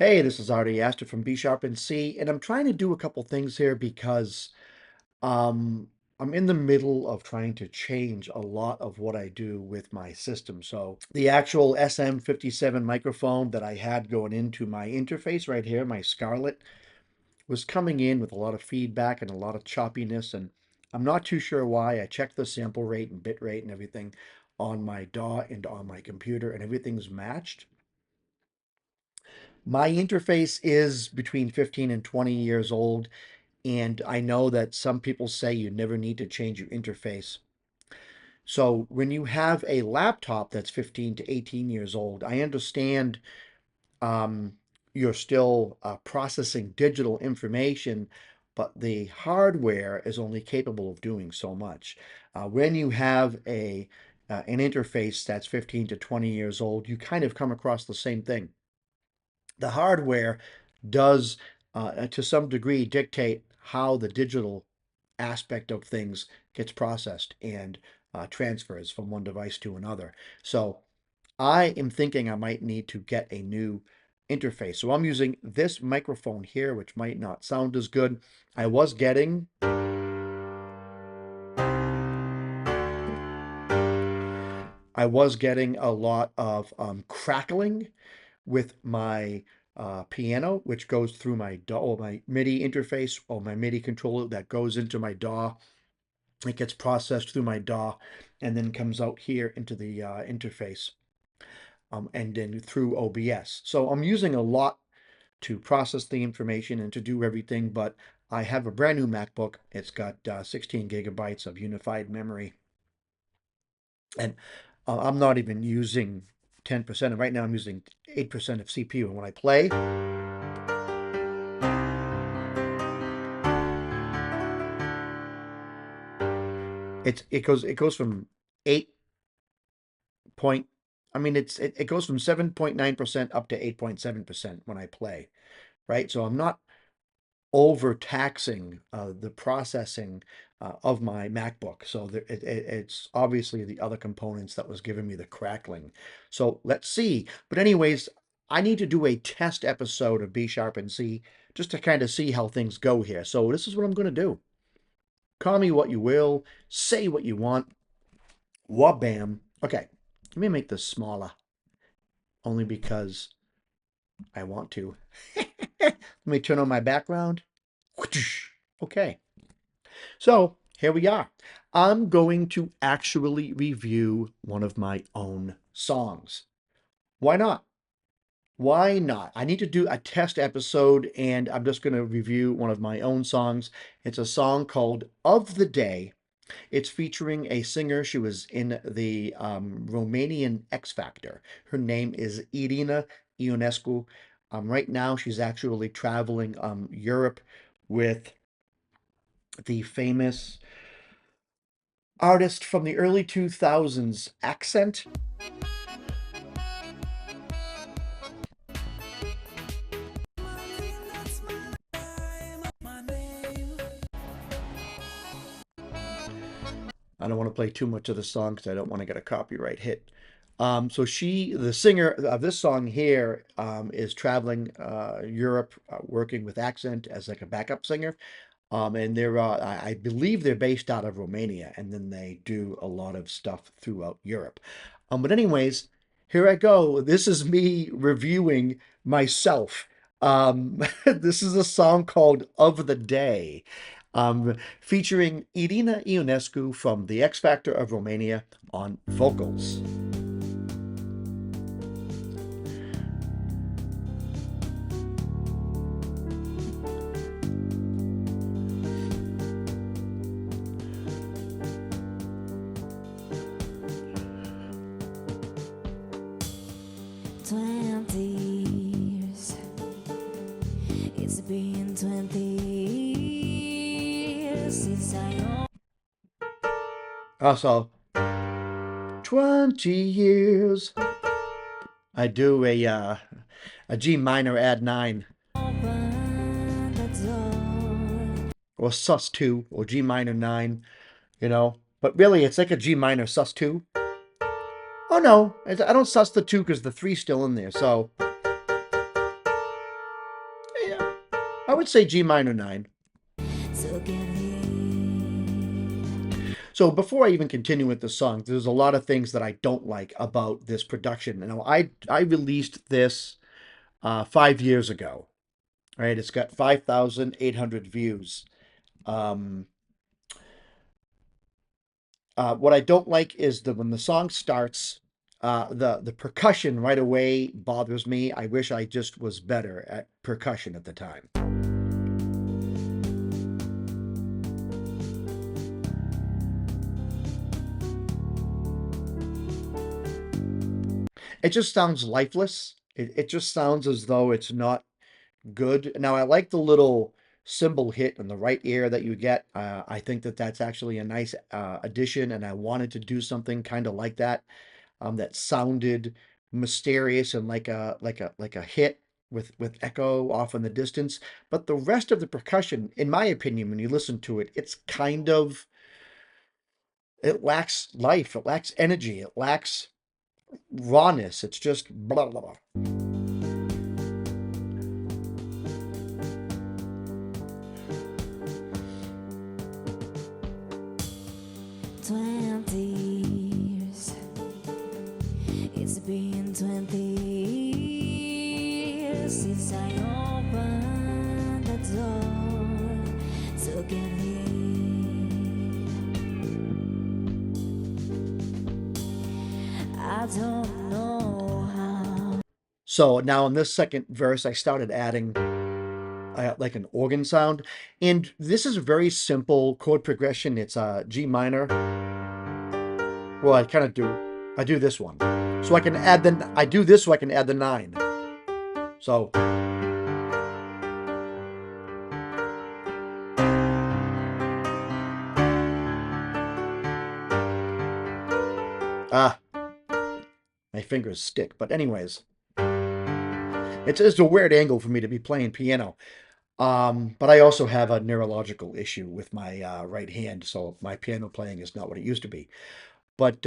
Hey, this is Artie Astor from B Sharp and C, and I'm trying to do a couple things here because um, I'm in the middle of trying to change a lot of what I do with my system. So the actual SM57 microphone that I had going into my interface right here, my Scarlett, was coming in with a lot of feedback and a lot of choppiness, and I'm not too sure why. I checked the sample rate and bit rate and everything on my DAW and on my computer, and everything's matched. My interface is between 15 and 20 years old, and I know that some people say you never need to change your interface. So when you have a laptop that's 15 to 18 years old, I understand um, you're still processing digital information, but the hardware is only capable of doing so much. When you have an interface that's 15 to 20 years old, you kind of come across the same thing. The hardware does, to some degree, dictate how the digital aspect of things gets processed and transfers from one device to another. So I am thinking I might need to get a new interface. So I'm using this microphone here, which might not sound as good. I was getting I was getting a lot of crackling with my piano, which goes through my DAW, or my MIDI interface, or my MIDI controller that goes into my DAW. It gets processed through my DAW and then comes out here into the interface and then through OBS. So I'm using a lot to process the information and to do everything, but I have a brand new MacBook. It's got 16 gigabytes of unified memory, and I'm not even using 10%. Right now I'm using 8% of CPU. And when I play, it goes from 8 point, I mean, it goes from 7.9% up to 8.7% when I play, right? So I'm not overtaxing the processing of my MacBook. So it's obviously the other components that was giving me the crackling. So let's see. But anyways, I need to do a test episode of B Sharp and C just to kind of see how things go here. So this is what I'm going to do. Call me what you will, say what you want. Wabam. Okay, let me make this smaller, only because I want to. Let me turn on my background. Okay. So here we are. I'm going to actually review one of my own songs. Why not? Why not? I need to do a test episode and I'm just going to review one of my own songs. It's a song called Of the Day. It's featuring a singer. She was in the Romanian X Factor. Her name is Irina Ionescu. Right now, she's actually traveling Europe with the famous artist from the early 2000s, Accent. I don't want to play too much of the song because I don't want to get a copyright hit. So the singer of this song here, is traveling Europe, working with Accent as like a backup singer. And I believe they're based out of Romania, and then they do a lot of stuff throughout Europe. But anyways, here I go. This is me reviewing myself. This is a song called Of the Day, featuring Irina Ionescu from the X Factor of Romania on vocals. 20 years. It's been 20 years since I. Also, 20 years. I do a G minor add 9, Opened the door. or sus2, or G minor 9, But really, it's like a G minor sus2. Oh no, I don't sus the 2 because the 3's still in there. So I would say G minor 9. So get So before I even continue with the song, there's a lot of things that I don't like about this production. Now, I released this 5 years ago, right? It's got 5,800 views. Um, what I don't like is that when the song starts, the percussion right away bothers me. I wish I just was better at percussion at the time. It just sounds lifeless. It just sounds as though it's not good. Now, I like the little cymbal hit in the right ear that you get. I think that that's actually a nice addition, and I wanted to do something kind of like that, that sounded mysterious and like a hit with echo off in the distance. But the rest of the percussion, in my opinion, when you listen to it, it's kind of it lacks life, it lacks energy, it lacks rawness. It's just blah blah blah. 20 years. It's been 20 years since I opened the door to get in. I don't know how. So now in this second verse, I started adding like an organ sound, and this is a very simple chord progression. It's a G minor. Well, I do this one, so I can add I do this so I can add the 9. So, ah, my fingers stick. But anyways, it's a weird angle for me to be playing piano. But I also have a neurological issue with my right hand, so my piano playing is not what it used to be. But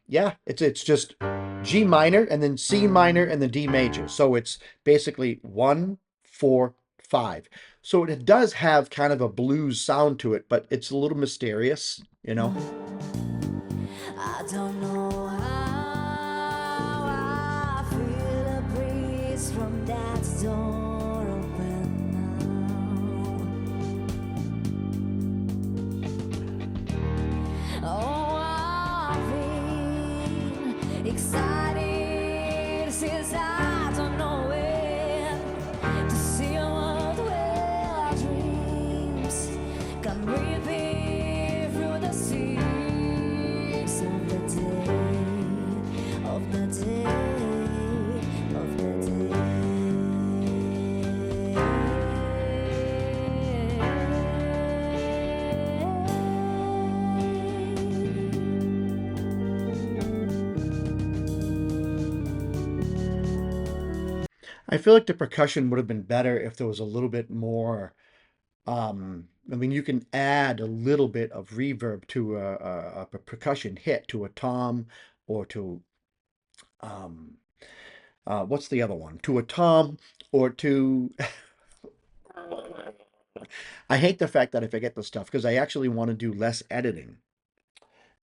yeah, it's just G minor and then C minor and then D major. So it's basically 1, 4, 5. So it does have kind of a blues sound to it, but it's a little mysterious, you know. I don't know how I feel a breeze from that door open now. Oh, I've been excited since I don't know when to see a world where our dreams come ripping through the sea of the day, of the day, of the I feel like the percussion would have been better if there was a little bit more. I mean, you can add a little bit of reverb to a percussion hit, to a tom, or to um, what's the other one? To a tom, or to. I hate the fact that I forget the stuff because I actually want to do less editing.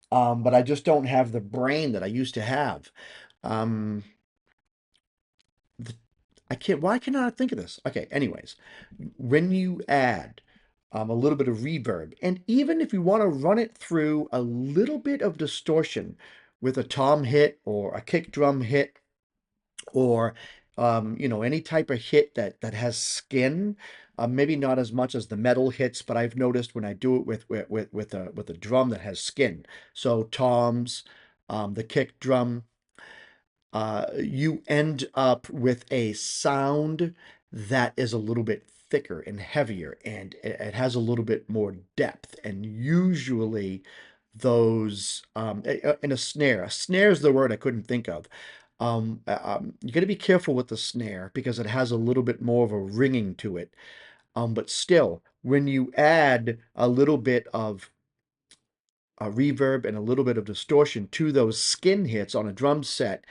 But I just don't have the brain that I used to have. Um, th- I can't. Why cannot I think of this? Okay. Anyways, when you add a little bit of reverb, and even if you want to run it through a little bit of distortion with a tom hit or a kick drum hit, or any type of hit that has skin. Maybe not as much as the metal hits, but I've noticed when I do it with a drum that has skin. So toms, the kick drum, you end up with a sound that is a little bit thicker and heavier, and it has a little bit more depth. And usually, those in a snare is the word I couldn't think of. You got to be careful with the snare because it has a little bit more of a ringing to it. But still, when you add a little bit of reverb and a little bit of distortion to those skin hits on a drum set,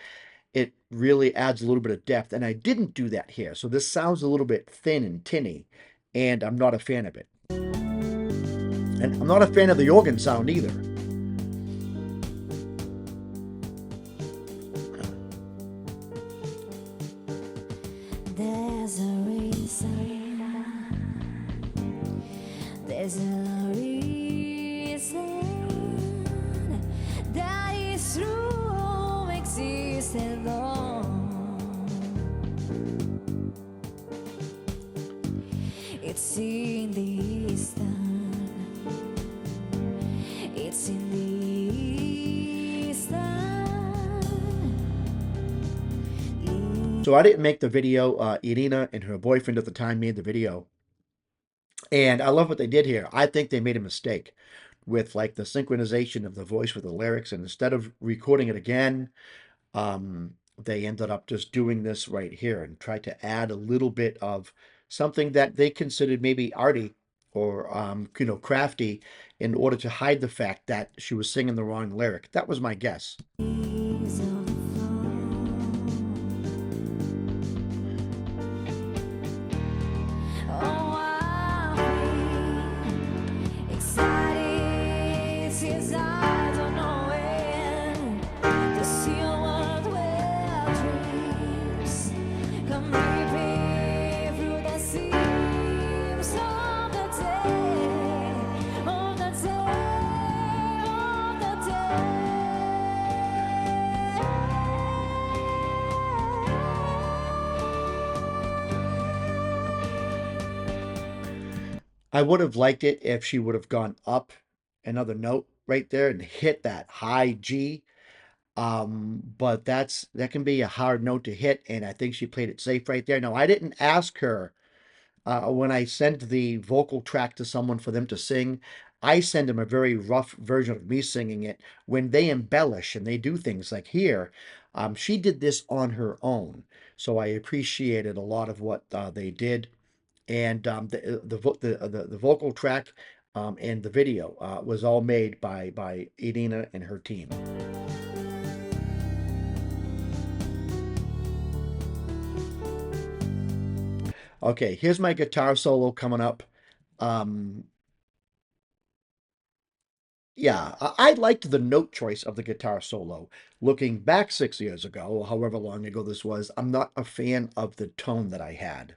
it really adds a little bit of depth. And I didn't do that here. So this sounds a little bit thin and tinny. and I'm not a fan of it. And I'm not a fan of the organ sound either. There's a reason. There's a reason that is room exists alone. It's in the eastern. It's in the eastern. So I didn't make the video. Irina and her boyfriend at the time made the video. And I love what they did here. I think they made a mistake with like the synchronization of the voice with the lyrics. And instead of recording it again, they ended up just doing this right here and tried to add a little bit of something that they considered maybe arty or crafty in order to hide the fact that she was singing the wrong lyric. That was my guess. I would have liked it if she would have gone up another note right there and hit that high G. But that can be a hard note to hit, and I think she played it safe right there. Now, I didn't ask her when I sent the vocal track to someone for them to sing. I send them a very rough version of me singing it. When they embellish and they do things like here, she did this on her own, so I appreciated a lot of what they did. And the vocal track and the video was all made by Irina and her team. Okay, here's my guitar solo coming up. Um, yeah, I liked the note choice of the guitar solo. Looking back 6 years ago, however long ago this was, I'm not a fan of the tone that I had.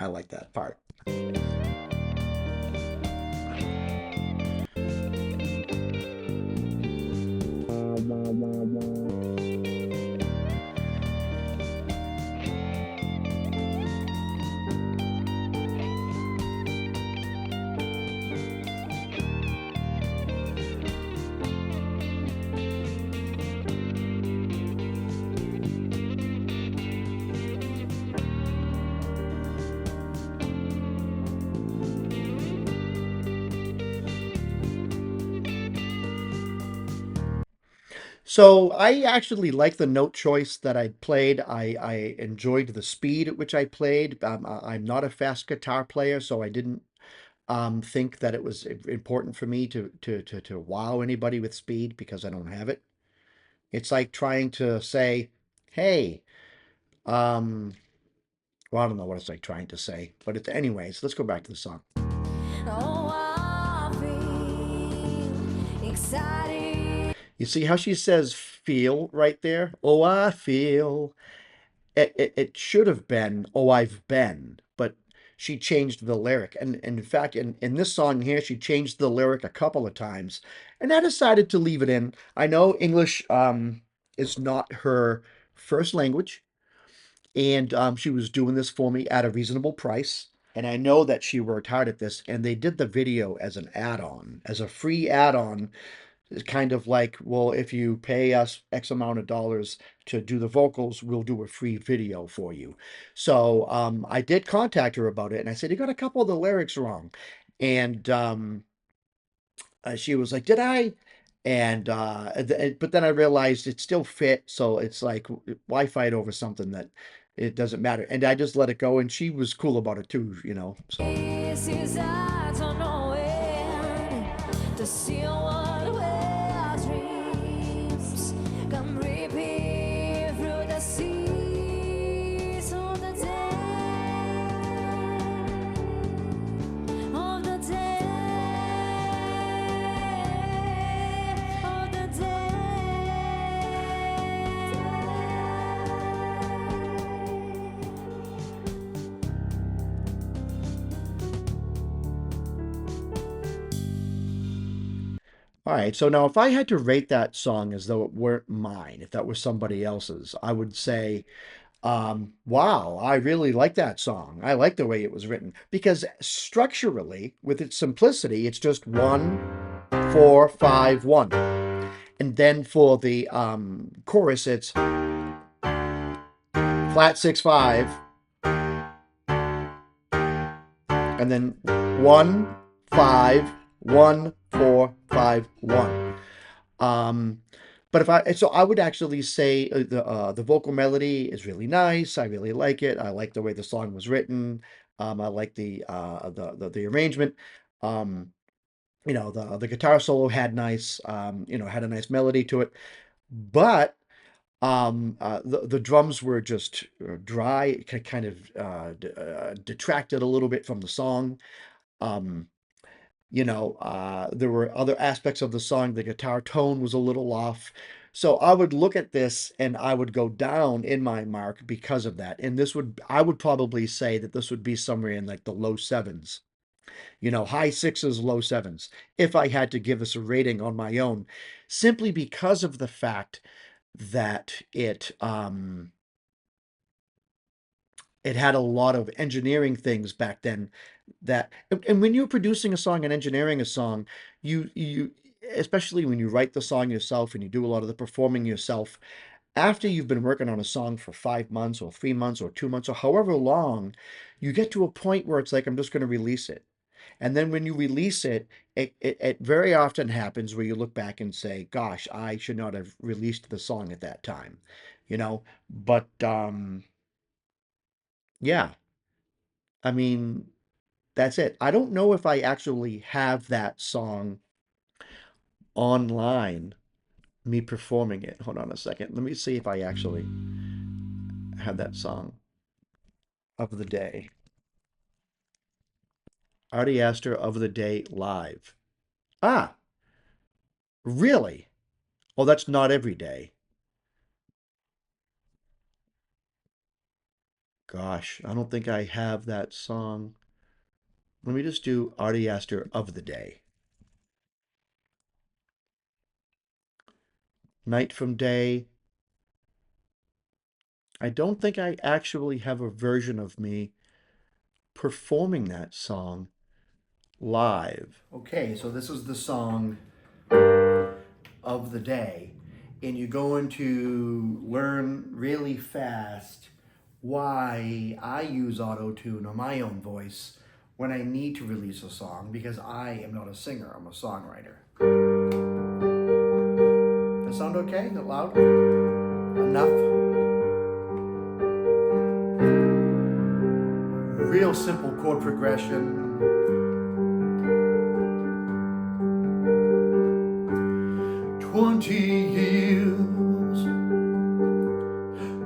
I like that part. So I actually like the note choice that I played. I enjoyed the speed at which I played. I'm not a fast guitar player, so I didn't think that it was important for me to wow anybody with speed because I don't have it. It's like trying to say, "Hey, um, well, I don't know what it's like trying to say, but it's anyways. Let's go back to the song. Oh, I feel excited. You see how she says "feel" right there? Oh, I feel. It should have been "Oh, I've been," but she changed the lyric. And in fact, in this song here, she changed the lyric a couple of times, and I decided to leave it in. I know English is not her first language, and she was doing this for me at a reasonable price. And I know that she worked hard at this, and they did the video as an add-on, as a free add-on. It's kind of like, well, if you pay us X amount of dollars to do the vocals, we'll do a free video for you. So I did contact her about it, and I said, you got a couple of the lyrics wrong. And she was like, did I? And but then I realized it still fit, so it's like, why fight over something that it doesn't matter. And I just let it go, and she was cool about it too, so. This is I don't know when to see what our dreams come reaping through the seas of the day, of the day, of the day. All right, so now if I had to rate that song as though it weren't mine, if that was somebody else's, I would say, wow, I really like that song. I like the way it was written because structurally, with its simplicity, it's just 1, 4, 5, 1. And then for the chorus, it's flat 6, 5, and then 1, 5, 1, 4, 5, 1. But if I so I would actually say the vocal melody is really nice. I really like it. I like the way the song was written. I like the arrangement. Um, the guitar solo had nice had a nice melody to it. But the drums were just dry, kind of detracted a little bit from the song. Um, there were other aspects of the song. The guitar tone was a little off. So I would look at this and I would go down in my mark because of that. And I would probably say that this would be somewhere in like the low sevens, high sixes, low sevens, if I had to give this a rating on my own, simply because of the fact that it had a lot of engineering things back then and when you're producing a song and engineering a song, you especially when you write the song yourself and you do a lot of the performing yourself, after you've been working on a song for 5 months or 3 months or 2 months or however long, you get to a point where it's like, I'm just going to release it. And then when you release it, it very often happens where you look back and say, gosh, I should not have released the song at that time, but yeah, I mean, that's it. I don't know if I actually have that song online, me performing it. Hold on a second. Let me see if I actually have that song of the day. Artie Astor of the Day live. Ah, really? Oh, that's not every day. Gosh, I don't think I have that song. Let me just do Artie Astor of the Day. Night from Day. I don't think I actually have a version of me performing that song live. Okay, so this is the song of the day, and you're going to learn really fast why I use auto tune on my own voice when I need to release a song because I am not a singer, I'm a songwriter. Does that sound okay? Is it loud? Enough? Real simple chord progression. 20 years,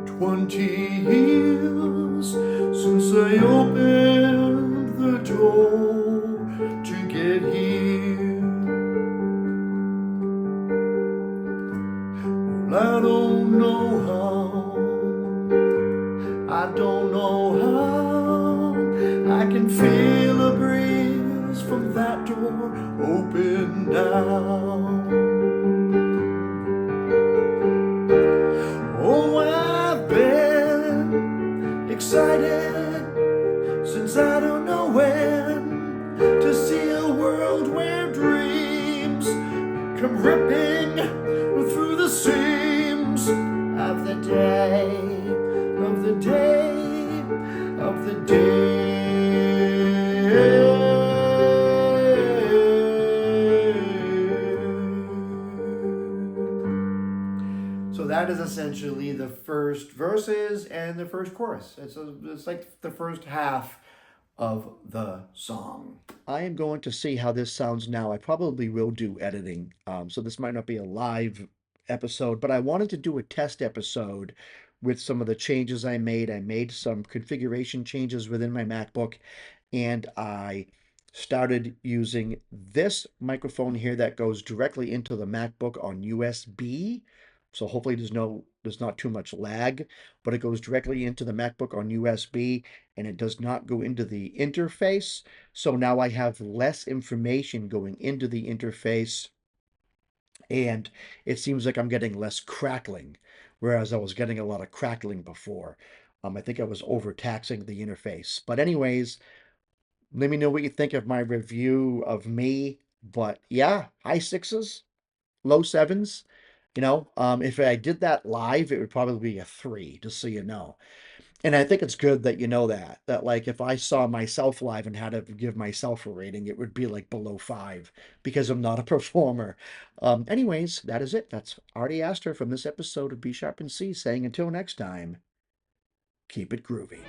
20 years since I opened the door to get here. Well, I don't know how, I don't know how, I can feel a breeze from that door open now. Oh, I've been excited since I don't know when to see a world where dreams come ripping through the seams of the day, of the day, of the day. So that is essentially the first verses and the first chorus. It's like the first half of the song. I am going to see how this sounds now. I probably will do editing. So this might not be a live episode, but I wanted to do a test episode with some of the changes I made. I made some configuration changes within my MacBook, and I started using this microphone here that goes directly into the MacBook on USB. So hopefully there's not too much lag, but it goes directly into the MacBook on USB and it does not go into the interface. So now I have less information going into the interface and it seems like I'm getting less crackling, whereas I was getting a lot of crackling before. I think I was overtaxing the interface. But anyways, let me know what you think of my review of me. But yeah, high sixes, low sevens. If I did that live, it would probably be a three, just so you know. And I think it's good that you know that like if I saw myself live and had to give myself a rating, it would be like below five because I'm not a performer. Anyways, that is it. That's Artie Astor from this episode of B Sharp and C saying until next time, keep it groovy.